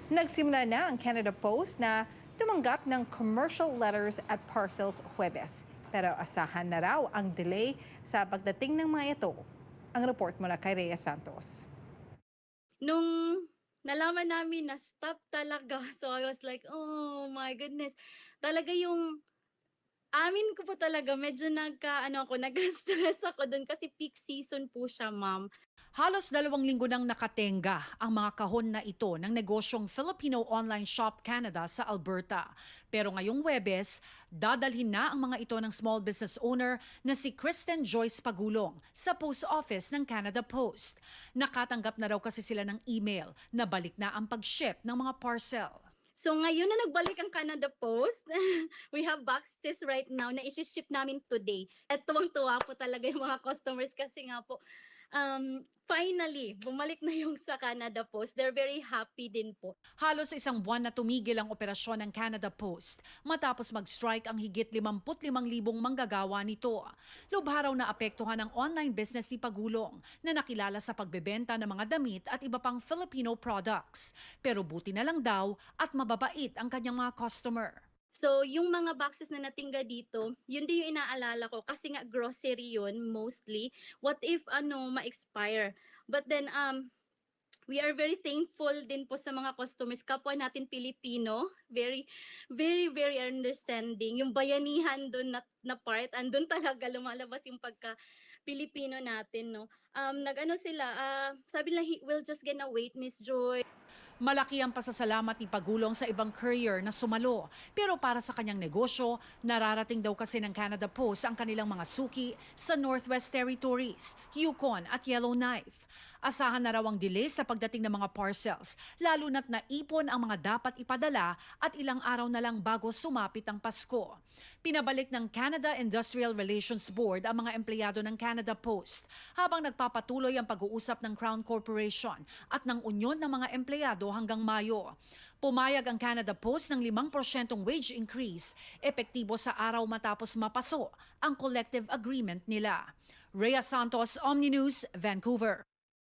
Nagsimula na ang Canada Post na tumanggap ng commercial letters at parcels Huwebes. Pero asahan na raw ang delay sa pagdating ng mga ito. Ang report mula kay Rhea Santos. Nung nalaman namin na stop talaga, so I was like, "Oh my goodness." Talaga yung amin ko po talaga medyo nagka-ano ako, nag-stress ako dun kasi peak season po siya, ma'am. Halos 2 linggo nang nakatenga ang mga kahon na ito ng negosyong Filipino Online Shop Canada sa Alberta. Pero ngayong Huwebes, dadalhin na ang mga ito ng small business owner na si Kristen Joyce Pagulong sa post office ng Canada Post. Nakatanggap na raw kasi sila ng email na balik na ang pag-ship ng mga parcel. So ngayon na nagbalik ang Canada Post, we have boxes right now na isi-ship namin today. At tuwang-tuwa po talaga yung mga customers kasi nga po, finally, bumalik na yung sa Canada Post. They're very happy din po. Halos 1 buwan na tumigil ang operasyon ng Canada Post matapos mag-strike ang higit 55,000 manggagawa nito. Lubha raw na apektuhan ang online business ni Pagulong na nakilala sa pagbebenta ng mga damit at iba pang Filipino products. Pero buti na lang daw at mababait ang kanyang mga customer. So, yung mga boxes na natingga dito, yun din yung inaalala ko kasi nga grocery yun mostly. What if ma-expire? But then we are very thankful din po sa mga customers, kapwa natin Pilipino, very very very understanding. Yung bayanihan doon na part, andun talaga lumalabas yung pagka Pilipino natin, no. Nag-ano sila, sabi nila, "We'll just gonna wait, Miss Joy." Malaki ang pasasalamat ni Pagulong sa ibang courier na sumalo. Pero para sa kanyang negosyo, nararating daw kasi ng Canada Post ang kanilang mga suki sa Northwest Territories, Yukon at Yellowknife. Asahan na raw ang delay sa pagdating ng mga parcels, lalo na't naipon ang mga dapat ipadala at ilang araw na lang bago sumapit ang Pasko. Pinabalik ng Canada Industrial Relations Board ang mga empleyado ng Canada Post habang nagpapatuloy ang pag-uusap ng Crown Corporation at ng Unyon ng mga empleyado hanggang Mayo. Pumayag ang Canada Post ng 5% wage increase, epektibo sa araw matapos mapaso ang collective agreement nila. Rhea Santos, Omni News, Vancouver.